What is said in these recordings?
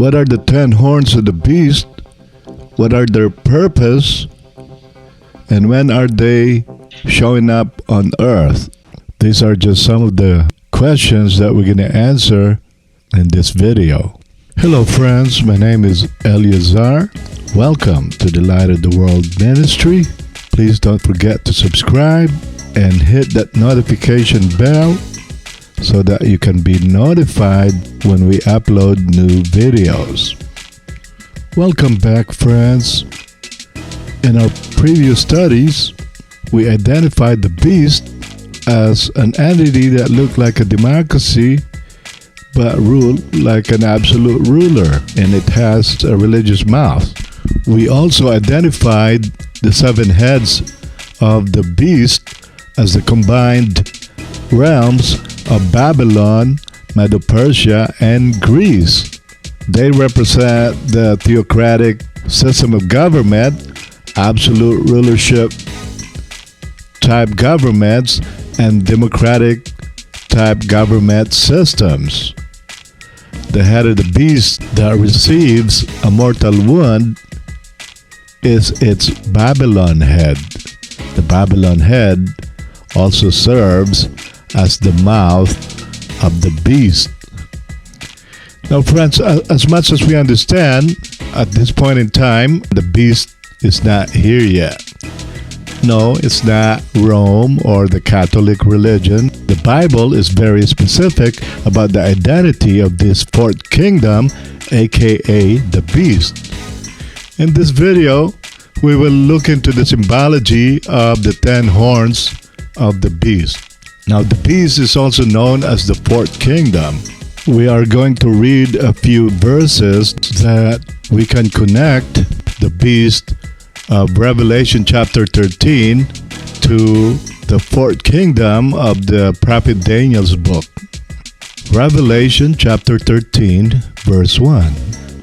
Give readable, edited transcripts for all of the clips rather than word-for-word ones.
What are the 10 horns of the beast? What are their purpose? And when are they showing up on earth? These are just some of the questions that we're going to answer in this video. Hello friends, my name is Eleazar. Welcome to the Light of the World Ministry. Please don't forget to subscribe and hit that notification bell so that you can be notified when we upload new videos. Welcome back friends. In our previous studies, we identified the beast as an entity that looked like a democracy but ruled like an absolute ruler, and it has a religious mouth. We also identified the 7 heads of the beast as the combined realms of Babylon, Medo-Persia, and Greece. They represent the theocratic system of government, absolute rulership type governments, and democratic type government systems. The head of the beast that receives a mortal wound is its Babylon head. The Babylon head also serves as the mouth of the beast. Now friends, as much as we understand, at this point in time, the beast is not here yet. No, it's not Rome or the Catholic religion. The Bible is very specific about the identity of this fourth kingdom, aka the beast. In this video, we will look into the symbology of the 10 horns of the beast. Now, the beast is also known as the fourth kingdom. We are going to read a few verses that we can connect the beast of Revelation chapter 13 to the fourth kingdom of the prophet Daniel's book. Revelation chapter 13 verse 1.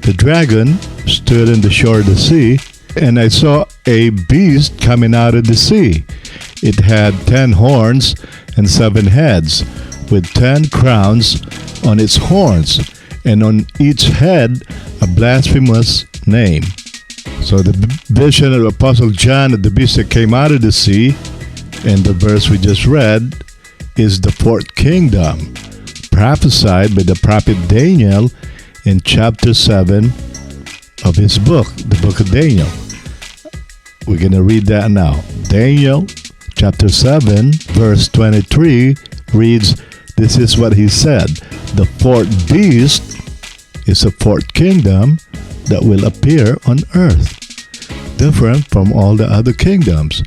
The dragon stood in the shore of the sea, and I saw a beast coming out of the sea. It had 10 horns and 7 heads, with 10 crowns on its horns, and on each head a blasphemous name. So the vision of Apostle John of the beast that came out of the sea, and the verse we just read, is the fourth kingdom, prophesied by the prophet Daniel in chapter 7 of his book, the book of Daniel. We're going to read that now. Daniel chapter 7 verse 23 reads, this is what he said: the fourth beast is a fourth kingdom that will appear on earth, different from all the other kingdoms,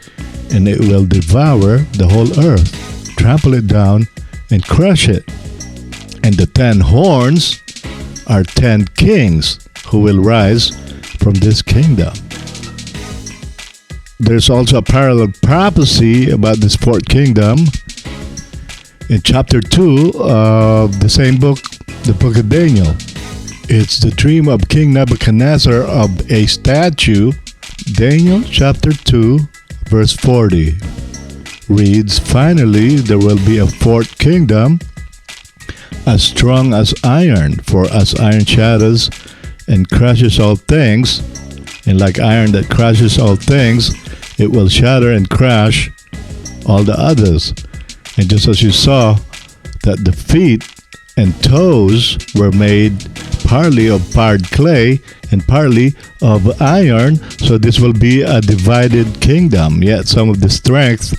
and it will devour the whole earth, trample it down, and crush it. And the 10 horns are 10 kings who will rise from this kingdom. There's also a parallel prophecy about this fourth kingdom in chapter 2 of the same book, the book of Daniel. It's the dream of King Nebuchadnezzar of a statue. Daniel chapter 2 verse 40 reads, finally there will be a fourth kingdom, as strong as iron, for as iron shatters and crushes all things, and like iron that crushes all things, it will shatter and crush all the others. And just as you saw that the feet and toes were made partly of pared clay and partly of iron, so this will be a divided kingdom, yet some of the strength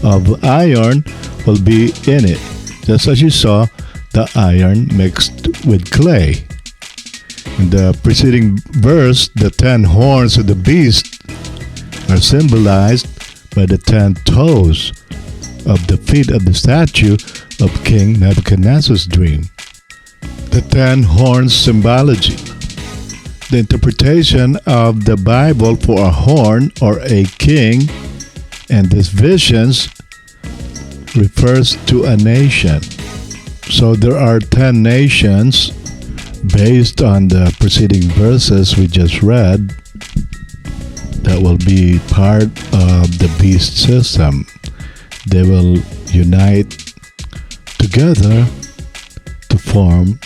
of iron will be in it, just as you saw the iron mixed with clay. In the preceding verse, the 10 horns of the beast are symbolized by the 10 toes of the feet of the statue of King Nebuchadnezzar's dream. The 10 horns symbology. The interpretation of the Bible for a horn or a king and these visions refers to a nation. So there are 10 nations based on the preceding verses we just read that will be part of the beast system. They will unite together to form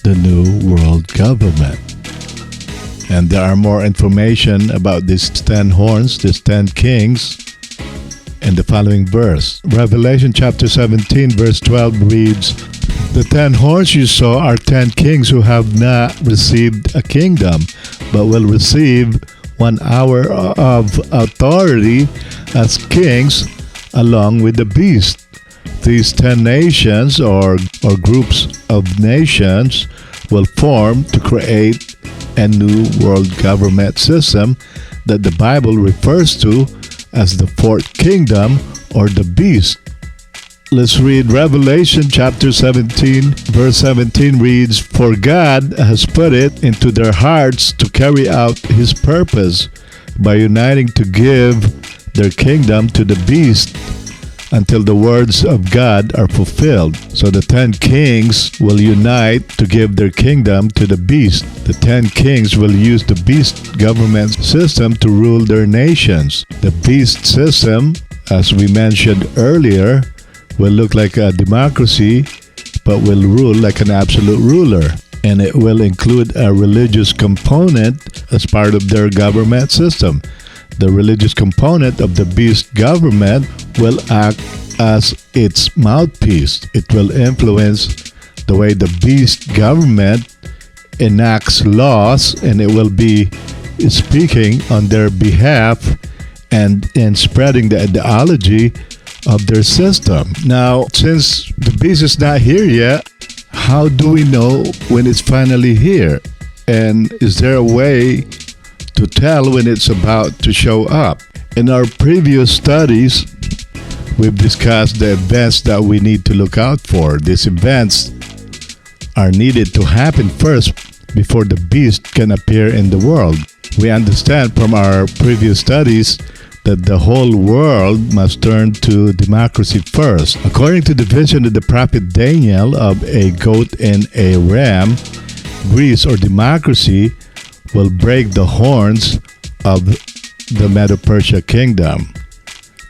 the new world government. And there are more information about these 10 horns, these 10 kings, in the following verse. Revelation chapter 17 verse 12 reads, "The 10 horns you saw are 10 kings who have not received a kingdom, but will receive 1 hour of authority as kings along with the beast." These 10 nations or groups of nations will form to create a new world government system that the Bible refers to as the fourth kingdom or the beast. Let's read Revelation chapter 17, verse 17 reads, "For God has put it into their hearts to carry out his purpose by uniting to give their kingdom to the beast until the words of God are fulfilled." So the 10 kings will unite to give their kingdom to the beast. The 10 kings will use the beast government system to rule their nations. The beast system, as we mentioned earlier, will look like a democracy, but will rule like an absolute ruler. And it will include a religious component as part of their government system. The religious component of the beast government will act as its mouthpiece. It will influence the way the beast government enacts laws, and it will be speaking on their behalf and spreading the ideology of their system. Now, since the beast is not here yet, how do we know when it's finally here? And is there a way to tell when it's about to show up? In our previous studies, we've discussed the events that we need to look out for. These events are needed to happen first before the beast can appear in the world. We understand from our previous studies that the whole world must turn to democracy first. According to the vision of the prophet Daniel of a goat and a ram, Greece or democracy will break the horns of the Medo-Persia kingdom.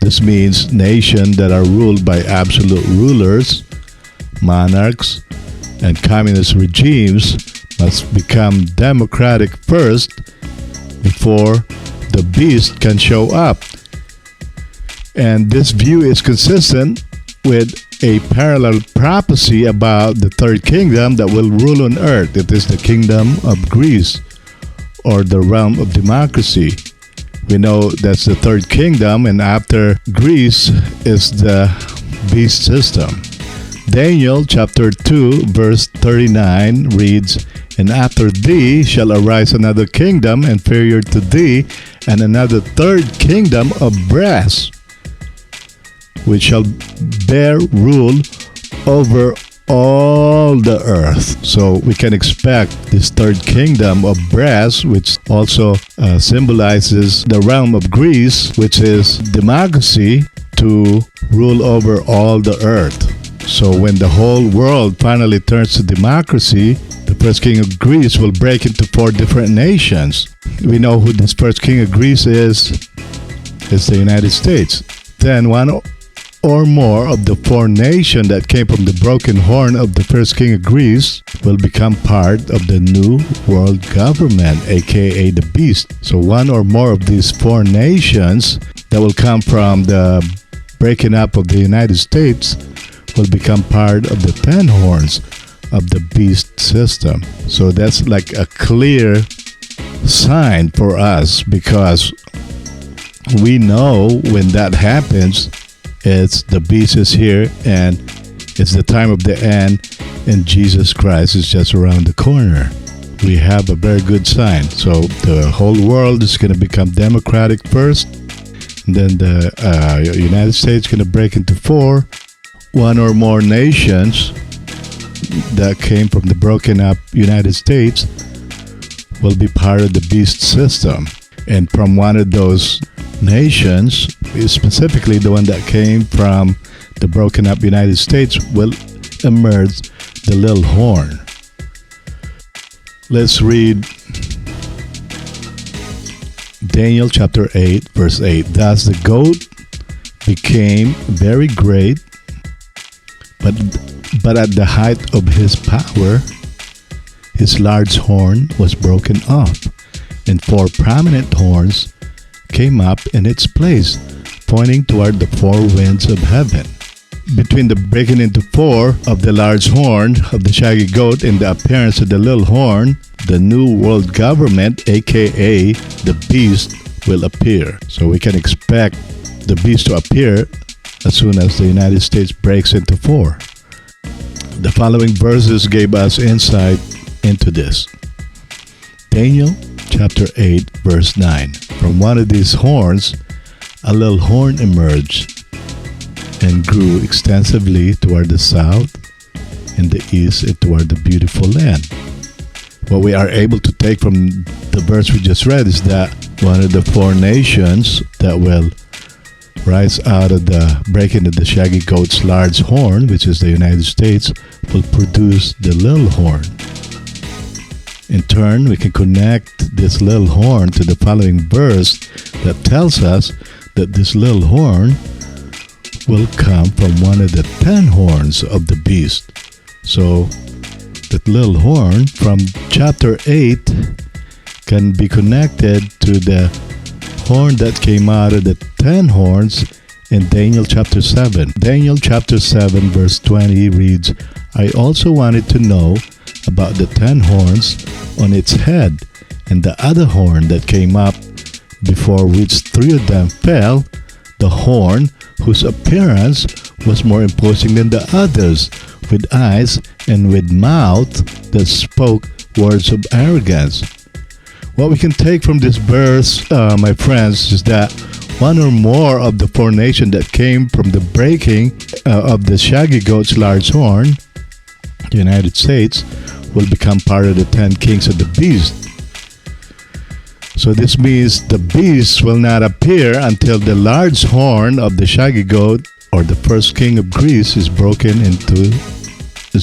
This means nations that are ruled by absolute rulers, monarchs, and communist regimes must become democratic first before the beast can show up. And this view is consistent with a parallel prophecy about the third kingdom that will rule on earth. It is the kingdom of Greece, or the realm of democracy. We know that's the third kingdom, and after Greece is the beast system. Daniel chapter 2 verse 39 reads, "And after thee shall arise another kingdom inferior to thee, and another third kingdom of brass, which shall bear rule over all the earth." So we can expect this third kingdom of brass, which also symbolizes the realm of Greece, which is democracy, to rule over all the earth. So when the whole world finally turns to democracy, the first king of Greece will break into 4 different nations. We know who this first king of Greece is. It's the United States. Then one or more of the 4 nations that came from the broken horn of the first king of Greece will become part of the new world government, aka the beast. So one or more of these 4 nations that will come from the breaking up of the United States will become part of the 10 horns of the beast system. So that's like a clear sign for us, because we know when that happens, it's the beast is here and it's the time of the end, and Jesus Christ is just around the corner. We have a very good sign. So the whole world is going to become democratic first, and then the United States is going to break into 4. One or more nations that came from the broken up United States will be part of the beast system. And from one of those nations, specifically the one that came from the broken up United States, will emerge the little horn. Let's read Daniel chapter 8 verse 8. "Thus the goat became very great, but at the height of his power, his large horn was broken off, and 4 prominent horns came up in its place, pointing toward the 4 winds of heaven. Between the breaking into 4 of the large horn of the shaggy goat and the appearance of the little horn, the new world government, aka the beast, will appear. So we can expect the beast to appear as soon as the United States breaks into 4. The following verses gave us insight into this. Daniel chapter 8 verse 9. From one of these horns, a little horn emerged and grew extensively toward the south and the east and toward the beautiful land. What we are able to take from the verse we just read is that one of the 4 nations that will rise out of the breaking of the shaggy goat's large horn, which is the United States, will produce the little horn. In turn, we can connect this little horn to the following verse that tells us that this little horn will come from one of the 10 horns of the beast. So, that little horn from chapter 8 can be connected to the horn that came out of the 10 horns in Daniel chapter 7. Daniel chapter 7 verse 20 reads, I also wanted to know about the 10 horns on its head and the other horn that came up, before which 3 of them fell, the horn whose appearance was more imposing than the others, with eyes and with mouth that spoke words of arrogance. What we can take from this verse, my friends, is that one or more of the 4 nations that came from the breaking of the shaggy goat's large horn, the United States, will become part of the 10 kings of the beast. So this means the beast will not appear until the large horn of the shaggy goat, or the first king of Greece, is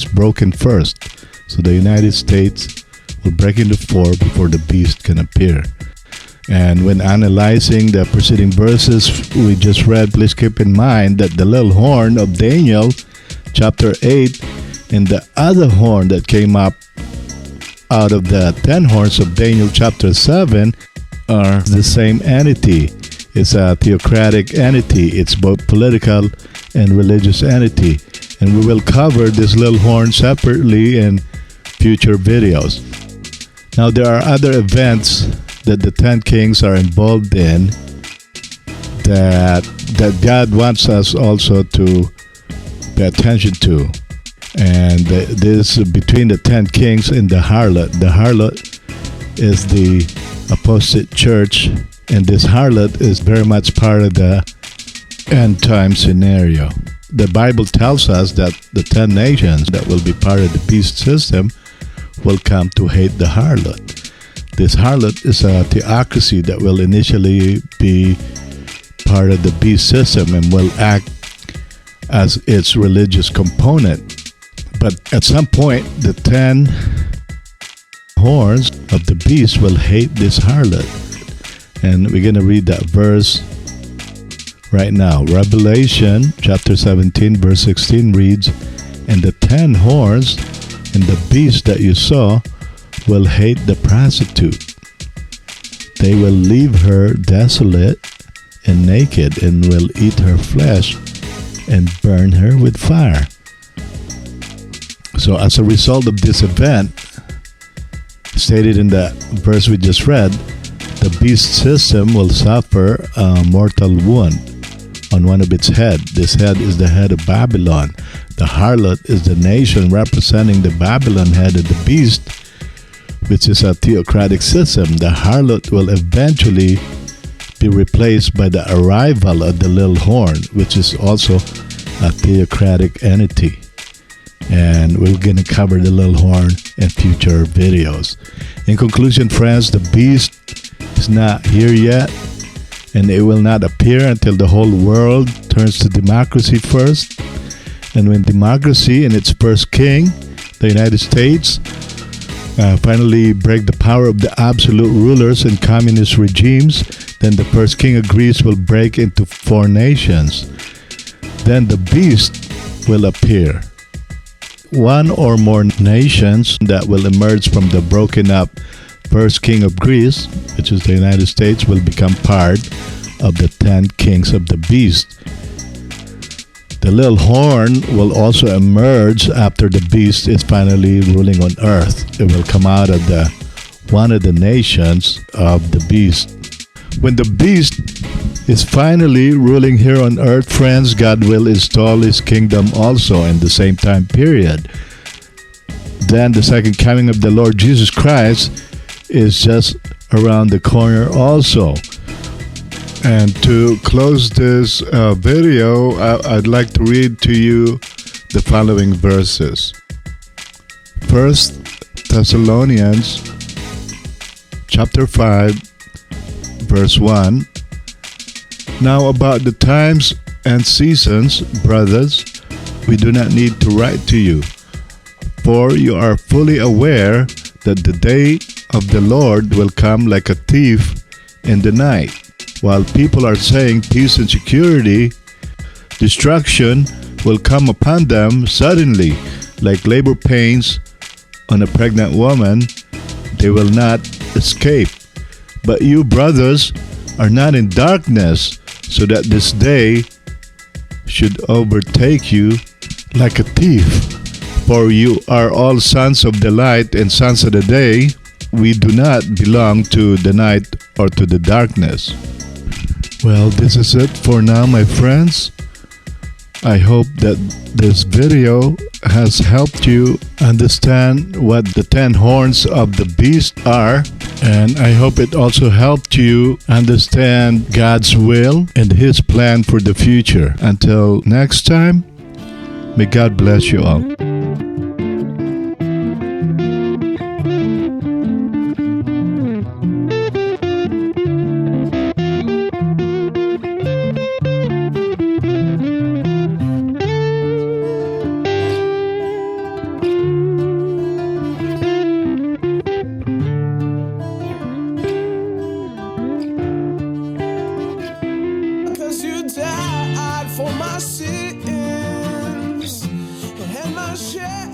broken first. So the United States will break into 4 before the beast can appear. And when analyzing the preceding verses we just read, please keep in mind that the little horn of Daniel chapter 8 and the other horn that came up out of the 10 horns of Daniel chapter 7 are the same entity. It's a theocratic entity. It's both political and religious entity. And we will cover this little horn separately in future videos. Now there are other events that the 10 kings are involved in that God wants us also to pay attention to. And this between the 10 kings and the harlot. The harlot is the apostate church, and this harlot is very much part of the end time scenario. The Bible tells us that the 10 nations that will be part of the beast system will come to hate the harlot. This harlot is a theocracy that will initially be part of the beast system and will act as its religious component. But at some point, the 10 horns of the beast will hate this harlot. And we're going to read that verse right now. Revelation chapter 17 verse 16 reads, And the 10 horns and the beast that you saw will hate the prostitute. They will leave her desolate and naked, and will eat her flesh and burn her with fire. So as a result of this event, stated in the verse we just read, the beast system will suffer a mortal wound on one of its head. This head is the head of Babylon. The harlot is the nation representing the Babylon head of the beast, which is a theocratic system. The harlot will eventually be replaced by the arrival of the little horn, which is also a theocratic entity. And we're going to cover the little horn in future videos. In conclusion, friends, the beast is not here yet, and it will not appear until the whole world turns to democracy first. And when democracy and its first king, the United States, finally break the power of the absolute rulers and communist regimes, then the first king of Greece will break into 4 nations. Then the beast will appear. One or more nations that will emerge from the broken up first king of Greece, which is the United States, will become part of the 10 kings of the beast. The little horn will also emerge after the beast is finally ruling on earth. It will come out of one of the nations of the beast. When the beast is finally ruling here on earth, friends, God will install his kingdom also in the same time period. Then the second coming of the Lord Jesus Christ is just around the corner also. And to close this video, I'd like to read to you the following verses. 1 Thessalonians chapter 5, verse 1. Now about the times and seasons, brothers, we do not need to write to you, for you are fully aware that the day of the Lord will come like a thief in the night. While people are saying peace and security, destruction will come upon them suddenly, like labor pains on a pregnant woman. They will not escape. But you, brothers, are not in darkness, so that this day should overtake you like a thief. For you are all sons of the light and sons of the day. We do not belong to the night or to the darkness. Well, this is it for now, my friends. I hope that this video has helped you understand what the 10 horns of the beast are, and I hope it also helped you understand God's will and his plan for the future. Until next time, may God bless you all. You died for my sins and had my share